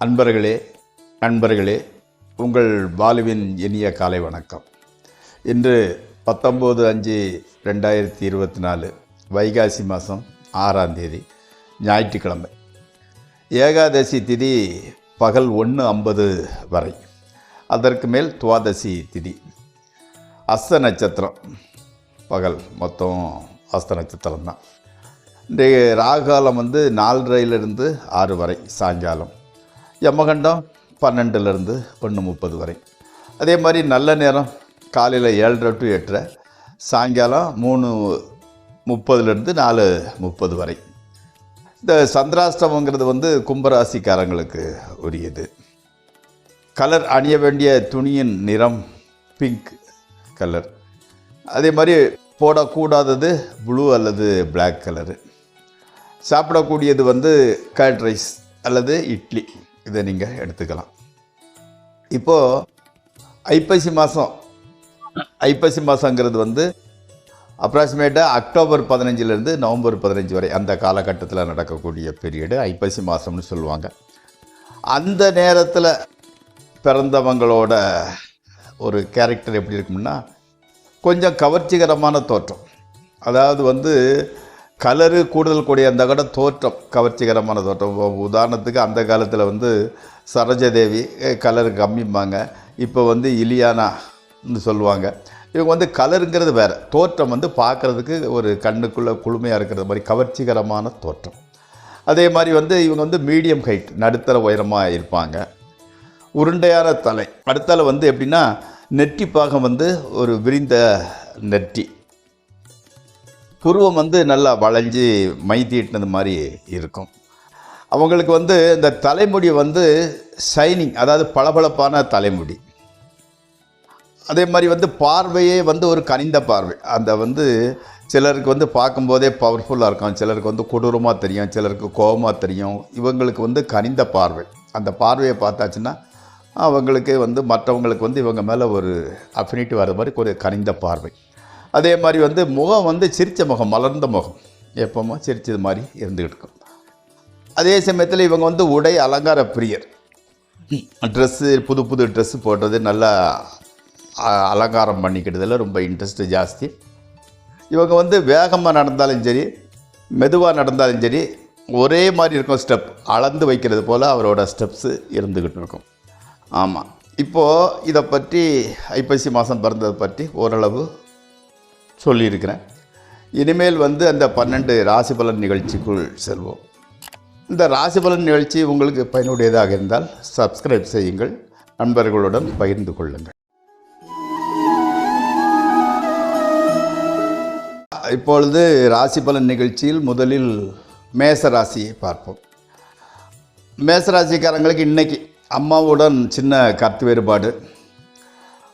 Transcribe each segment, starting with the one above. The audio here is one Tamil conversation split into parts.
அன்பர்களே, நண்பர்களே, உங்கள் பாலுவின் இனிய காலை வணக்கம். இன்று 19/5/2024 வைகாசி மாதம் 6ஆம் தேதி ஞாயிற்றுக்கிழமை. ஏகாதசி திதி பகல் 1:50 வரை, அதற்கு மேல் துவாதசி திதி. அஸ்த நட்சத்திரம் பகல், மொத்தம் அஸ்த நட்சத்திரம் தான். இன்றைய ராகாலம் 4:30 6 வரை சாயங்காலம். யமகண்டம் 12 1:30 வரை. அதே மாதிரி நல்ல நேரம் காலையில் 7:30 to 8:30, சாயங்காலம் 3:30 4:30 வரை. இந்த சந்திராஷ்டமங்கிறது கும்பராசிக்காரங்களுக்கு உரியது. கலர் அணிய வேண்டிய துணியின் நிறம் பிங்க் கலர். அதே மாதிரி போடக்கூடாதது ப்ளூ அல்லது பிளாக் கலரு. சாப்பிடக்கூடியது கர்ட் ரைஸ் அல்லது இட்லி, இதை நீங்கள் எடுத்துக்கலாம். இப்போது ஐப்பசி மாதங்கிறது அப்ராக்சிமேட்டாக அக்டோபர் 15 நவம்பர் 15 வரை அந்த காலகட்டத்தில் நடக்கக்கூடிய பீரியடு ஐப்பசி மாதம்னு சொல்லுவாங்க. அந்த நேரத்தில் பிறந்தவங்களோட ஒரு கேரக்டர் எப்படி இருக்கும்னா, கொஞ்சம் கவர்ச்சிகரமான தோற்றம். அதாவது கலரு கூடுதல் கூடிய அந்த கூட தோற்றம் கவர்ச்சிகரமான தோற்றம். உதாரணத்துக்கு அந்த காலத்தில் சரோஜாதேவி கலரு கம்மிம்பாங்க, இப்போ இலியானான்னு சொல்லுவாங்க. இவங்க கலருங்கிறது வேறு, தோற்றம் பார்க்குறதுக்கு ஒரு கண்ணுக்குள்ளே குளுமையாக இருக்கிறது மாதிரி கவர்ச்சிகரமான தோற்றம். அதே மாதிரி இவங்க மீடியம் ஹைட், நடுத்தர உயரமாக இருப்பாங்க. உருண்டையான தலை. அடுத்தால எப்படின்னா, நெற்றி பாகம் ஒரு விரிந்த நெற்றி. புருவம் நல்லா வளைஞ்சி மை தீட்டினது மாதிரி இருக்கும். அவங்களுக்கு இந்த தலைமுடி ஷைனிங், அதாவது பளபளப்பான தலைமுடி. அதே மாதிரி பார்வையே ஒரு கனிந்த பார்வை. அந்த சிலருக்கு பார்க்கும்போதே பவர்ஃபுல்லாக இருக்கும், சிலருக்கு கொடூரமாக தெரியும், சிலருக்கு கோபமாக தெரியும். இவங்களுக்கு கனிந்த பார்வை. அந்த பார்வையை பார்த்தாச்சுன்னா அவங்களுக்கு மற்றவங்களுக்கு இவங்க மேலே ஒரு அஃபினிட்டி வர மாதிரி ஒரு கனிந்த பார்வை. அதே மாதிரி முகம் சிரித்த முகம், மலர்ந்த முகம், எப்போவுமே சிரித்தது மாதிரி இருந்துக்கிட்டு இருக்கும். அதே சமயத்தில் இவங்க உடை அலங்கார பிரியர். ட்ரெஸ்ஸு, புது ட்ரெஸ்ஸு போடுறது, நல்லா அலங்காரம் பண்ணிக்கிட்டதில் ரொம்ப இன்ட்ரெஸ்ட்டு ஜாஸ்தி. இவங்க வேகமாக நடந்தாலும் சரி, மெதுவாக நடந்தாலும் சரி, ஒரே மாதிரி இருக்கும். ஸ்டெப் அளந்து வைக்கிறது போல் அவரோட ஸ்டெப்ஸு இருந்துக்கிட்டு இருக்கும். ஆமாம், இப்போது இதை பற்றி ஐப்பசி மாதம் பிறந்ததை பற்றி ஓரளவு சொல்லியிருக்கிறேன். இனிமேல் அந்த 12 ராசி பலன் நிகழ்ச்சிக்குள் செல்வோம். இந்த ராசி பலன் நிகழ்ச்சி உங்களுக்கு பயனுடையதாக இருந்தால் சப்ஸ்கிரைப் செய்யுங்கள், நண்பர்களுடன் பகிர்ந்து கொள்ளுங்கள். இப்பொழுது ராசி பலன் நிகழ்ச்சியில் முதலில் மேச ராசியை பார்ப்போம். மேசராசிக்காரங்களுக்கு இன்றைக்கி அம்மாவுடன் சின்ன கருத்து வேறுபாடு.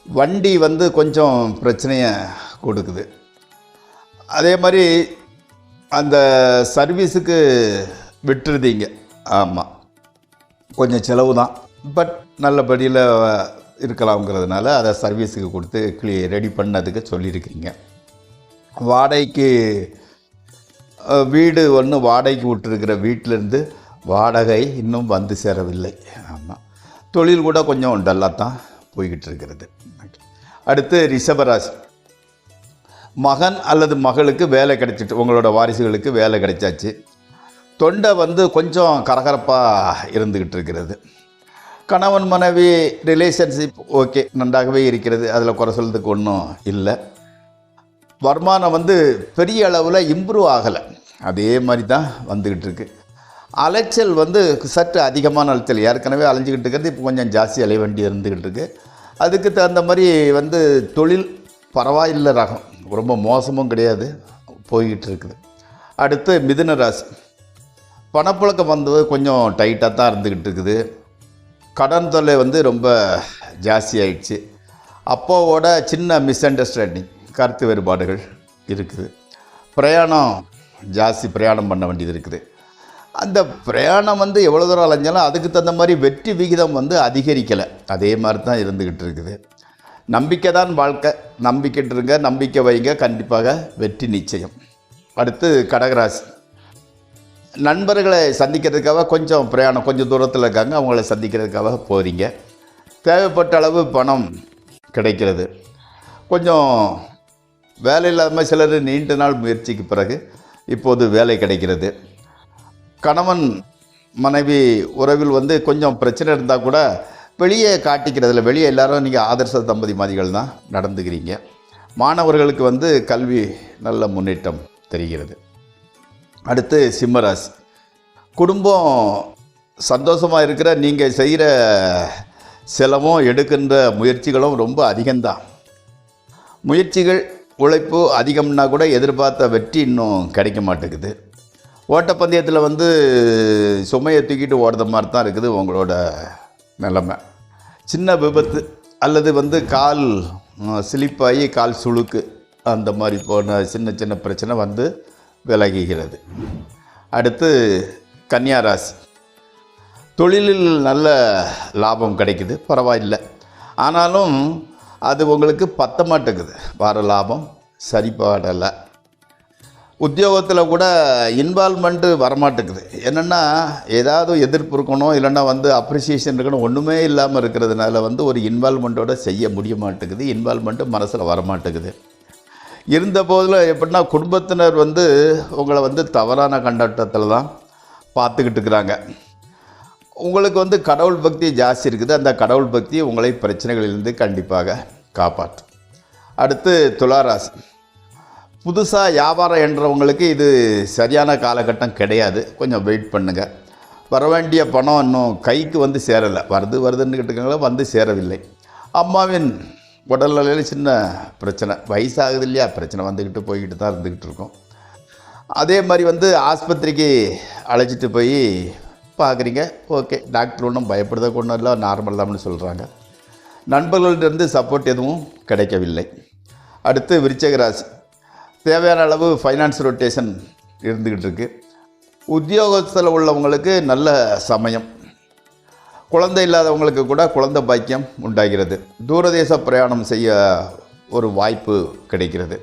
வண்டி கொஞ்சம் பிரச்சனையை கொடுக்குது. அதே மாதிரி அந்த சர்வீஸுக்கு விட்டுருதீங்க. ஆமாம், கொஞ்சம் செலவு தான், பட் நல்லபடியில் இருக்கலாம்ங்கிறதுனால அதை சர்வீஸுக்கு கொடுத்து ரெடி பண்ணதுக்கு சொல்லியிருக்கீங்க. வாடகைக்கு வீடு ஒன்று வாடகைக்கு விட்டுருக்கிற வீட்டிலேருந்து வாடகை இன்னும் சேரவில்லை. ஆமாம், தொழில் கூட கொஞ்சம் டல்லாக தான் போய்கிட்டு இருக்கிறது. அடுத்து ரிஷபராசி. மகன் அல்லது மகளுக்கு வேலை கிடைச்சிட்டு, உங்களோட வாரிசுகளுக்கு வேலை கிடைச்சாச்சு. தொண்டை கொஞ்சம் கரகரப்பாக இருந்துக்கிட்டு இருக்கிறது. கணவன் மனைவி ரிலேஷன்ஷிப் ஓகே, நன்றாகவே இருக்கிறது, அதில் குறை சொல்றதுக்கு ஒன்றும் இல்லை. வருமானம் பெரிய அளவில் இம்ப்ரூவ் ஆகலை, அதே மாதிரி தான் வந்துக்கிட்டு இருக்கு. அலைச்சல் சற்று அதிகமான அலைச்சல். ஏற்கனவே அலைஞ்சிக்கிட்டு இருக்கிறது, இப்போ கொஞ்சம் ஜாஸ்தி அலைய வேண்டி இருந்துக்கிட்டு இருக்குது. அதுக்கு தகுந்த மாதிரி தொழில் பரவாயில்லை, ரகம் ரொம்ப மோசமும் கிடையாது, போய்கிட்டு இருக்குது. அடுத்து மிதுன ராசி. பணப்புழக்கம் கொஞ்சம் டைட்டாக தான் இருந்துக்கிட்டு இருக்குது. கடன் தொல்லை ரொம்ப ஜாஸ்தி ஆயிடுச்சு. அப்போவோட சின்ன மிஸ் அண்டர்ஸ்டாண்டிங், கருத்து வேறுபாடுகள் இருக்குது. பிரயாணம் ஜாஸ்தி, பிரயாணம் பண்ண வேண்டியது இருக்குது. அந்த பிரயாணம் எவ்வளோ தூரம் அலைஞ்சாலும் அதுக்கு தகுந்த மாதிரி வெற்றி விகிதம் அதிகரிக்கலை, அதே மாதிரி தான் இருந்துக்கிட்டு இருக்குது. நம்பிக்கை தான் வாழ்க்கை, நம்பிக்கிட்டு இருங்க, நம்பிக்கை வைங்க, கண்டிப்பாக வெற்றி நிச்சயம். அடுத்து கடகராசி. நண்பர்களை சந்திக்கிறதுக்காக கொஞ்சம் பிரயாணம் கொஞ்சம் தூரத்தில் இருக்காங்க, அவங்கள சந்திக்கிறதுக்காக போகிறீங்க. தேவைப்பட்ட அளவு பணம் கிடைக்கிறது. கொஞ்சம் வேலை இல்லாமல் சிலர் நீண்ட நாள் முயற்சிக்கு பிறகு இப்போது வேலை கிடைக்கிறது. கணவன் மனைவி உறவில் வந்து கொஞ்சம் பிரச்சனை இருந்தால் கூட வெளியே காட்டிக்கிறதில்ல. வெளியே எல்லாரும் நீங்கள் ஆதர்ச தம்பதி மாதிரிகள் தான் நடந்துக்கிறீங்க. மாணவர்களுக்கு வந்து கல்வி நல்ல முன்னேற்றம் தெரிகிறது. அடுத்து சிம்மராசி. குடும்பம் சந்தோஷமாக இருக்கிற நீங்கள் செய்கிற செலவும் எடுக்கின்ற முயற்சிகளும் ரொம்ப அதிகம்தான். முயற்சிகள் உழைப்பு அதிகம்னா கூட எதிர்பார்த்த வெற்றி இன்னும் கிடைக்க மாட்டேங்குது. ஓட்டப்பந்தயத்தில் வந்து சுமையை தூக்கிட்டு ஓடுற மாதிரி தான் இருக்குது உங்களோட நிலைமை. சின்ன விபத்து அல்லது வந்து கால் ஸ்லிப்பாகி கால் சுளுக்கு அந்த மாதிரி போன சின்ன சின்ன பிரச்சனை வந்து விலகுகிறது. அடுத்து கன்னியாராசி. தொழிலில் நல்ல லாபம் கிடைக்குது, பரவாயில்லை. ஆனாலும் அது உங்களுக்கு பத்த மாட்டேங்குது. வர லாபம் சரிபாடலை. உத்தியோகத்தில் கூட இன்வால்மெண்ட்டு வரமாட்டேங்குது. என்னென்னா ஏதாவது எதிர்ப்பு இருக்கணும், இல்லைன்னா வந்து அப்ரிசியேஷன் இருக்கணும், ஒன்றுமே இல்லாமல் இருக்கிறதுனால வந்து ஒரு இன்வால்மெண்ட்டோடு செய்ய முடிய மாட்டேங்குது. இன்வால்மெண்ட்டு மனசில் வரமாட்டேங்குது. இருந்த போதில் எப்படின்னா குடும்பத்தினர் வந்து உங்களை வந்து தவறான கண்ணோட்டத்தில் தான் பார்த்துக்கிட்டு இருக்கிறாங்க. உங்களுக்கு வந்து கடவுள் பக்தி ஜாஸ்தி இருக்குது. அந்த கடவுள் பக்தி உங்களை பிரச்சனைகளிலிருந்து கண்டிப்பாக காப்பாற்றும். அடுத்து துளாராசி. புதுசாக வியாபாரம் என்றவங்களுக்கு இது சரியான காலகட்டம் கிடையாது. கொஞ்சம் வெயிட் பண்ணுங்கள். வர வேண்டிய பணம் இன்னும் கைக்கு வந்து சேரலை. வருதுன்னு கேட்டுக்கங்களா, வந்து சேரவில்லை. அம்மாவின் உடல்நிலையில் சின்ன பிரச்சனை, வயசாகுது இல்லையா, பிரச்சனை வந்துக்கிட்டு போய்கிட்டு தான் இருந்துக்கிட்டு இருக்கோம். அதே மாதிரி வந்து ஆஸ்பத்திரிக்கு அழைச்சிட்டு போய் பார்க்குறீங்க. ஓகே, டாக்டர் ஒன்றும் பயப்படுறதுக்கு ஒன்றும் இல்லை, நார்மல் தான்னு சொல்கிறாங்க. நண்பர்களிடருந்து சப்போர்ட் எதுவும் கிடைக்கவில்லை. அடுத்து விருச்சிக ராசி. தேவையான அளவு ஃபைனான்ஸ் ரொட்டேஷன் இருந்துக்கிட்டு இருக்குது. உத்தியோகத்தில் உள்ளவங்களுக்கு நல்ல சமயம். குழந்தை இல்லாதவங்களுக்கு கூட குழந்தை பாக்கியம் உண்டாகிறது. தூரதேச பிரயாணம் செய்ய ஒரு வாய்ப்பு கிடைக்கிறது.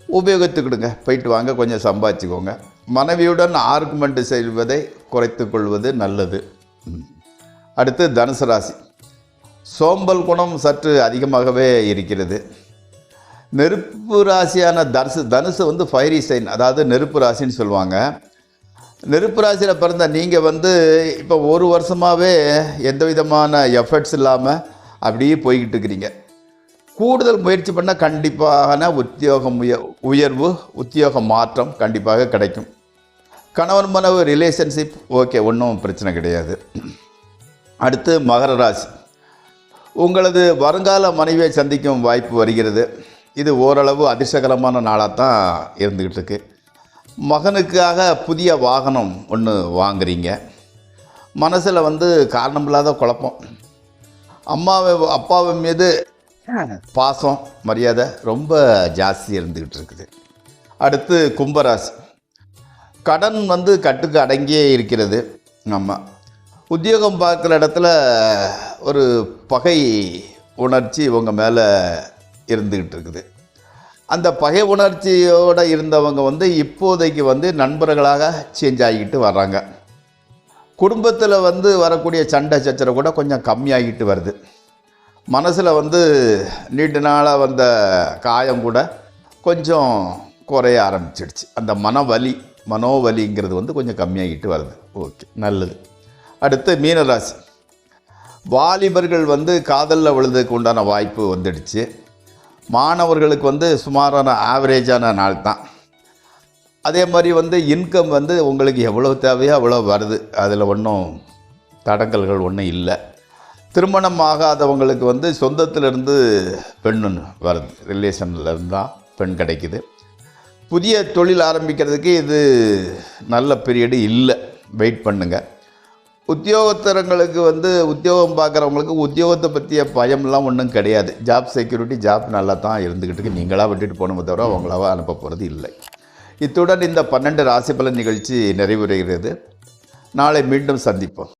உபயோகித்துக்கிடுங்க, போயிட்டு வாங்க, கொஞ்சம் சம்பாதிச்சுக்கோங்க. மனைவியுடன் ஆர்குமெண்ட் செய்வதை குறைத்து கொள்வது நல்லது. அடுத்து தனுசு ராசி. சோம்பல் குணம் சற்று அதிகமாகவே இருக்கிறது. நெருப்பு ராசியான தனுசு வந்து ஃபயரி சைன், அதாவது நெருப்பு ராசின்னு சொல்லுவாங்க. நெருப்பு ராசியில் பிறந்த நீங்கள் வந்து இப்போ ஒரு வருஷமாகவே எந்த விதமான எஃபர்ட்ஸ் இல்லாமல் அப்படியே போய்கிட்டு இருக்கிறீங்க. கூடுதல் முயற்சி பண்ணால் கண்டிப்பான உயர்வு, உத்தியோக மாற்றம் கண்டிப்பாக கிடைக்கும். கணவன் மனைவி ரிலேஷன்ஷிப் ஓகே, ஒன்றும் பிரச்சனை கிடையாது. அடுத்து மகர ராசி. உங்களது வருங்கால மனைவியை சந்திக்கும் வாய்ப்பு வருகிறது. இது ஓரளவு அதிர்ஷ்டகரமான நாளாக தான் இருந்துக்கிட்டு இருக்கு. மகனுக்காக புதிய வாகனம் ஒன்று வாங்குறீங்க. மனசில் வந்து காரணமில்லாத குழப்பம். அப்பாவின் மீது பாசம் மரியாதை ரொம்ப ஜாஸ்தி இருந்துக்கிட்டு இருக்குது. அடுத்து கும்பராசி. கடன் வந்து கட்டுக்கு அடங்கியே இருக்கிறது. ஆமாம், உத்தியோகம் பார்க்குற இடத்துல ஒரு பகை உணர்ச்சி உங்கள் மேலே இருந்துக்கிட்டு இருக்குது. அந்த பகை உணர்ச்சியோடு இருந்தவங்க வந்து இப்போதைக்கு வந்து நண்பர்களாக சேஞ்ச் ஆகிக்கிட்டு வர்றாங்க. குடும்பத்தில் வந்து வரக்கூடிய சண்டை சச்சரவு கூட கொஞ்சம் கம்மியாகிட்டு வருது. மனசில் வந்து நீண்ட நாளாக வந்த காயம் கூட கொஞ்சம் குறைய ஆரம்பிச்சிடுச்சு. அந்த மனோவலிங்கிறது வந்து கொஞ்சம் கம்மியாகிட்டு வருது. ஓகே, நல்லது. அடுத்து மீனராசி. வாலிபர்கள் வந்து காதலில் விழுதுக்கு உண்டான வாய்ப்பு வந்துடுச்சு. மாணவர்களுக்கு வந்து சுமாரான ஆவரேஜான நாள் தான். அதே மாதிரி வந்து இன்கம் வந்து உங்களுக்கு எவ்வளோ தேவையோ அவ்வளோ வருது. அதில் ஒன்றும் தடங்கல்கள் ஒன்றும் இல்லை. திருமணம் ஆகாதவங்களுக்கு வந்து சொந்தத்திலிருந்து பெண் வருது, ரிலேஷன்லேருந்து தான் பெண் கிடைக்குது. புதிய தொழில் ஆரம்பிக்கிறதுக்கு இது நல்ல பீரியடு இல்லை, வெயிட் பண்ணுங்கள். உத்தியோகத்தரங்களுக்கு வந்து உத்தியோகம் பார்க்குறவங்களுக்கு உத்தியோகத்தை பற்றிய பயம்லாம் ஒன்றும் கிடையாது. ஜாப் செக்யூரிட்டி, ஜாப் நல்லா தான் இருந்துக்கிட்டு நீங்களாக விட்டுட்டு போகணுமே தவிர அவங்களாவா அனுப்ப போகிறது இல்லை. இத்துடன் இந்த 12 ராசி பலன் நிகழ்ச்சி நிறைவுறுகிறது. நாளை மீண்டும் சந்திப்போம்.